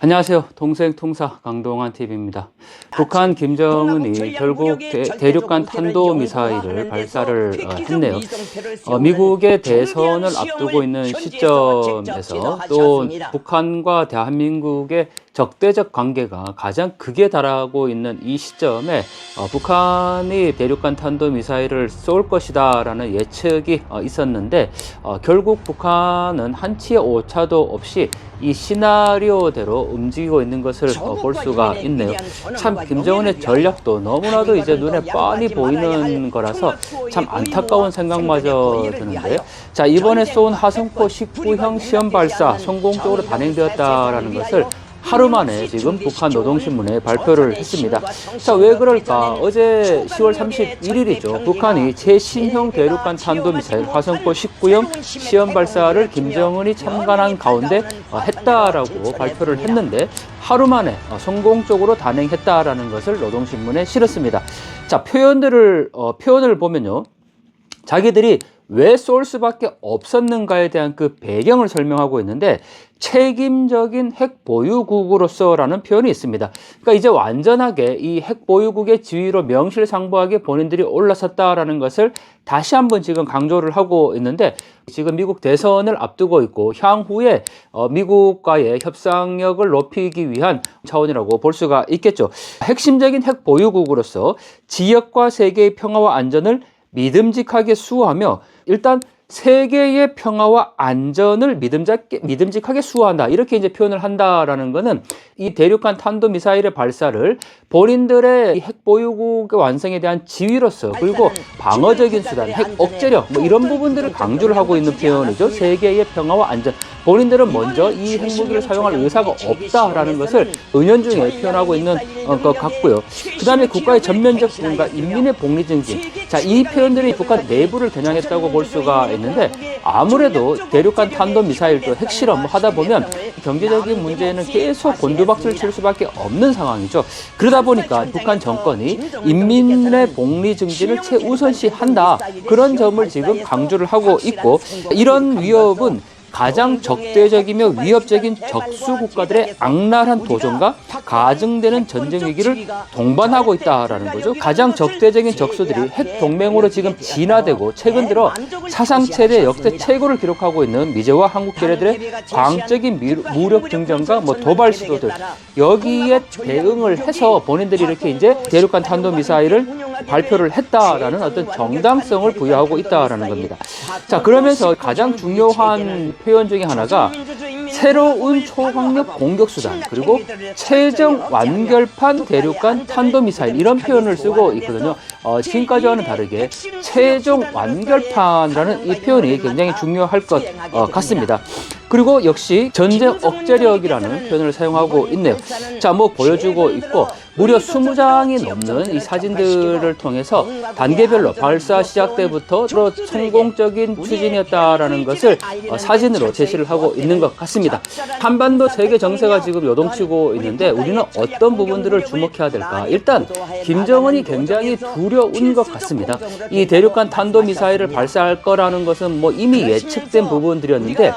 안녕하세요. 동생통사 강동원 TV입니다. 북한 김정은이 결국 대륙간 탄도미사일을 발사를 했네요. 미국의 대선을 앞두고 있는 시점에서 또 북한과 대한민국의 적대적 관계가 가장 극에 달하고 있는 이 시점에 북한이 대륙간 탄도미사일을 쏠 것이다 라는 예측이 있었는데 결국 북한은 한치의 오차도 없이 이 시나리오대로 움직이고 있는 것을 볼 수가 있네요. 참 김정은의 전략도 너무나도 이제 눈에 뻔히 보이는 거라서 참 안타까운 생각마저 드는데요. 자, 이번에 쏜 화성포 19형 시험 발사 성공적으로 단행되었다라는 것을 하루 만에 지금 북한 노동신문에 발표를 했습니다. 자, 왜 그럴까? 어제 10월 31일이죠. 북한이 최신형 대륙간 탄도미사일 화성포 19형 시험 발사를 김정은이 참관한 가운데 했다라고 발표를 했는데 하루 만에 성공적으로 단행했다라는 것을 노동신문에 실었습니다. 자, 표현을 보면요. 자기들이 왜 쏠 수밖에 없었는가에 대한 그 배경을 설명하고 있는데 책임적인 핵 보유국으로서라는 표현이 있습니다. 그러니까 이제 완전하게 이 핵 보유국의 지위로 명실상부하게 본인들이 올라섰다라는 것을 다시 한번 지금 강조를 하고 있는데 지금 미국 대선을 앞두고 있고 향후에 미국과의 협상력을 높이기 위한 차원이라고 볼 수가 있겠죠. 핵심적인 핵 보유국으로서 지역과 세계의 평화와 안전을 믿음직하게 수호하며 일단 세계의 평화와 안전을 믿음직하게 수호한다. 이렇게 이제 표현을 한다라는 거는 이 대륙간 탄도미사일의 발사를 본인들의 핵 보유국의 완성에 대한 지위로서 그리고 방어적인 수단, 핵 억제력 뭐 이런 부분들을 강조를 하고 있는 표현이죠. 세계의 평화와 안전. 본인들은 먼저 이 핵무기를 사용할 의사가 없다라는 것을 은연중에 표현하고 있는 것 같고요. 그 다음에 국가의 전면적 부분과 인민의 복리 증진. 자, 이 표현들이 북한 내부를 겨냥했다고 볼 수가 있는데 아무래도 대륙간 탄도미사일도 핵실험 하다 보면 경제적인 문제는 계속 곤두박질 칠 수밖에 없는 상황이죠. 그러다 보니까 북한 정권이 인민의 복리 증진을 최우선시한다. 그런 점을 지금 강조를 하고 있고 이런 위협은 가장 적대적이며 위협적인 적수 국가들의 악랄한 도전과 가중되는 전쟁 위기를 동반하고 있다라는 거죠. 가장 적대적인 적수들이 핵 동맹으로 지금 진화되고 최근 들어 사상 최대 역대 최고를 기록하고 있는 미제와 한국 게레들의 광적인 무력 등장과 도발 시도들 여기에 대응을 해서 본인들이 이렇게 이제 대륙간 탄도미사일을 발표를 했다라는 어떤 정당성을 부여하고 있다라는 겁니다. 자, 그러면서 가장 중요한 표현 중에 하나가 새로운 초강력 공격수단 그리고 최종 완결판 대륙간 탄도미사일 이런 표현을 쓰고 있거든요. 지금까지와는 다르게 최종 완결판이라는 이 표현이 굉장히 중요할 것 같습니다. 그리고 역시 전쟁 억제력이라는 표현을 사용하고 있네요. 자, 보여주고 있고 무려 20장이 넘는 이 사진들을 통해서 단계별로 발사 시작 때부터 성공적인 추진이었다라는 것을 사진으로 제시를 하고 있는 것 같습니다. 한반도 세계 정세가 지금 요동치고 있는데 우리는 어떤 부분들을 주목해야 될까? 일단 김정은이 굉장히 두려운 것 같습니다. 이 대륙간 탄도미사일을 발사할 거라는 것은 이미 예측된 부분들이었는데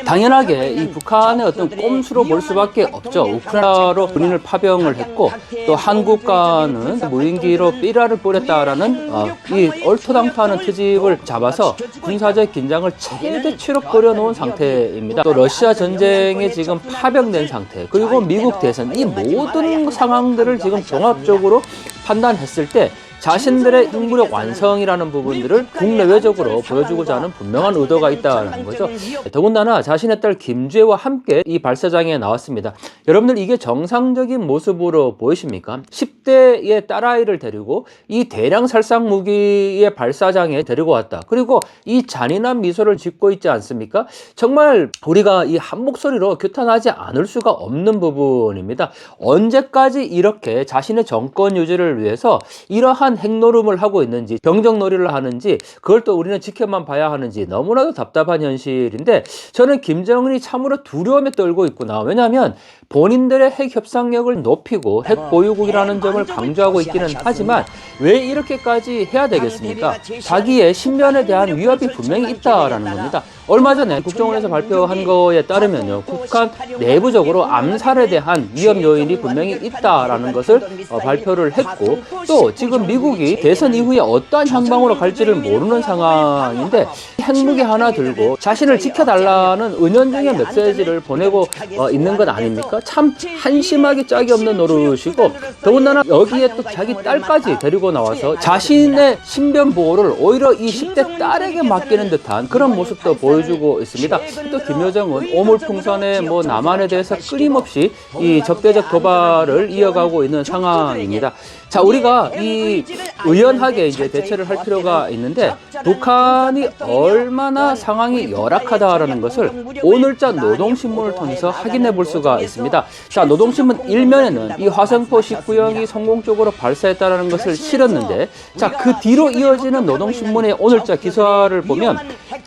당연하게 이 북한의 어떤 꼼수로 볼 수밖에 없죠. 우크라이나로 군인을 파병을 했고 또 한국과는 무인기로 삐라를 뿌렸다라는 이 얼토당토하는 트집을 잡아서 군사적 긴장을 최대치로 끌어놓은 상태입니다. 또 러시아 전쟁에 지금 파병된 상태 그리고 미국 대선 이 모든 상황들을 지금 종합적으로 판단했을 때 자신들의 핵무력 완성이라는 부분들을 국내외적으로 보여주고자 하는 분명한 의도가 있다는 거죠. 더군다나 자신의 딸 김주애와 함께 이 발사장에 나왔습니다. 여러분들 이게 정상적인 모습으로 보이십니까? 10대의 딸아이를 데리고 이 대량 살상 무기의 발사장에 데리고 왔다. 그리고 이 잔인한 미소를 짓고 있지 않습니까? 정말 우리가 이 한 목소리로 규탄하지 않을 수가 없는 부분입니다. 언제까지 이렇게 자신의 정권 유지를 위해서 이러한 핵노름을 하고 있는지 병정놀이를 하는지 그걸 또 우리는 지켜만 봐야 하는지 너무나도 답답한 현실인데 저는 김정은이 참으로 두려움에 떨고 있구나. 왜냐하면 본인들의 핵 협상력을 높이고 핵 보유국이라는 점을 점을 강조하고 있기는 하지만 왜 이렇게까지 해야 되겠습니까? 자기의 신변에 대한 위협이 분명히 있다라는 겁니다. 얼마 전에 국정원에서 발표한 거에 따르면요, 북한 내부적으로 암살에 대한 위험 요인이 분명히 있다라는 것을 발표를 했고, 또 지금 미국이 대선 이후에 어떠한 향방으로 갈지를 모르는 상황인데 핵무기 하나 들고 자신을 지켜달라는 은연중의 메시지를 보내고 있는 것 아닙니까? 참 한심하기 짝이 없는 노릇이고, 더군다나 여기에 또 자기 딸까지 데리고 나와서 자신의 신변 보호를 오히려 이 10대 딸에게 맡기는 듯한 그런 모습도 보여주고 있습니다. 또 김여정은 오물풍선의 남한에 대해서 끊임없이 이 적대적 도발을 이어가고 있는 상황입니다. 자, 우리가 이 의연하게 이제 대처를 할 필요가 있는데, 북한이 얼마나 상황이 열악하다라는 것을 오늘자 노동신문을 통해서 확인해 볼 수가 있습니다. 자, 노동신문 1면에는 이 화성포 19형이 성공적으로 발사했다라는 것을 실었는데, 자, 그 뒤로 이어지는 노동신문의 오늘자 기사를 보면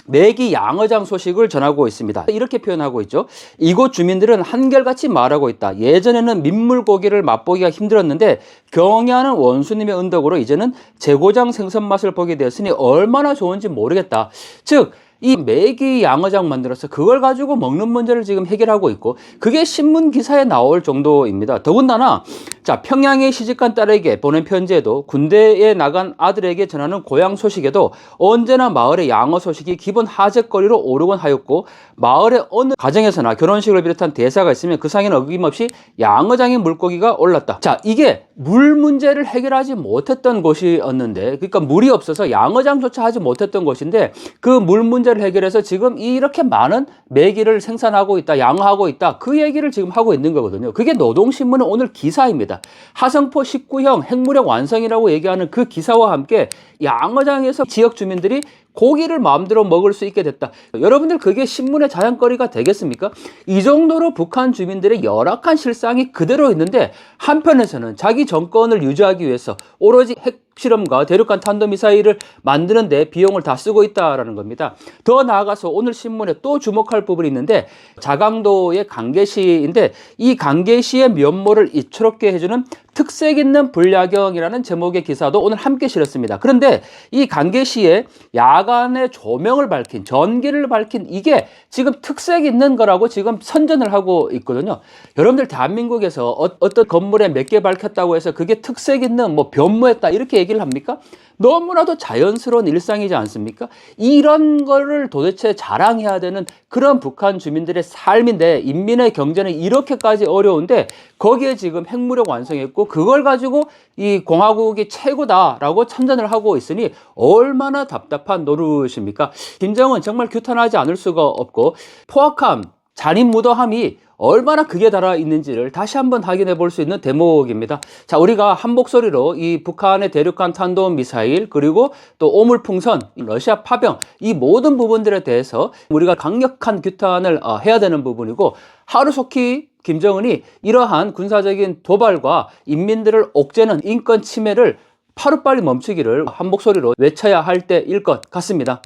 매기 양어장 소식을 전하고 있습니다. 이렇게 표현하고 있죠. 이곳 주민들은 한결같이 말하고 있다. 예전에는 민물고기를 맛보기가 힘들었는데 경야는 원수님의 은덕으로 이제는 제고장 생선 맛을 보게 되었으니 얼마나 좋은지 모르겠다. 즉, 이 매기 양어장 만들어서 그걸 가지고 먹는 문제를 지금 해결하고 있고, 그게 신문 기사에 나올 정도입니다. 더군다나 자, 평양에 시집간 딸에게 보낸 편지에도, 군대에 나간 아들에게 전하는 고향 소식에도 언제나 마을의 양어 소식이 기본 하재거리로 오르곤 하였고, 마을의 어느 가정에서나 결혼식을 비롯한 대사가 있으면 그 상에는 어김없이 양어장의 물고기가 올랐다. 자, 이게 물 문제를 해결하지 못했던 곳이었는데, 그러니까 물이 없어서 양어장조차 하지 못했던 곳인데 그 물 문제를 해결해서 지금 이렇게 많은 메기를 생산하고 있다, 양어하고 있다, 그 얘기를 지금 하고 있는 거거든요. 그게 노동신문의 오늘 기사입니다. 화성포 19형 핵무력 완성이라고 얘기하는 그 기사와 함께 양어장에서 지역 주민들이 고기를 마음대로 먹을 수 있게 됐다. 여러분들, 그게 신문의 자랑거리가 되겠습니까? 이 정도로 북한 주민들의 열악한 실상이 그대로 있는데, 한편에서는 자기 정권을 유지하기 위해서 오로지 핵실험과 대륙간 탄도미사일을 만드는 데 비용을 다 쓰고 있다는 겁니다. 더 나아가서 오늘 신문에 또 주목할 부분이 있는데, 자강도의 강계시인데 이 강계시의 면모를 이초롭게 해주는 특색 있는 불야경이라는 제목의 기사도 오늘 함께 실었습니다. 그런데 이 강계시의 야간에 조명을 밝힌, 전기를 밝힌, 이게 지금 특색 있는 거라고 지금 선전을 하고 있거든요. 여러분들, 대한민국에서 어떤 건물에 몇 개 밝혔다고 해서 그게 특색 있는 변모했다 이렇게 얘기를 합니까? 너무나도 자연스러운 일상이지 않습니까? 이런 거를 도대체 자랑해야 되는 그런 북한 주민들의 삶인데, 인민의 경제는 이렇게까지 어려운데 거기에 지금 핵무력 완성했고 그걸 가지고 이 공화국이 최고다라고 선전을 하고 있으니 얼마나 답답한 노릇입니까? 김정은 정말 규탄하지 않을 수가 없고, 포악함, 잔인무도함이 얼마나 극에 달아 있는지를 다시 한번 확인해 볼 수 있는 대목입니다. 자, 우리가 한 목소리로 이 북한의 대륙간 탄도미사일, 그리고 또 오물풍선, 러시아 파병, 이 모든 부분들에 대해서 우리가 강력한 규탄을 해야 되는 부분이고, 하루속히 김정은이 이러한 군사적인 도발과 인민들을 옥죄는 인권 침해를 하루빨리 멈추기를 한 목소리로 외쳐야 할 때일 것 같습니다.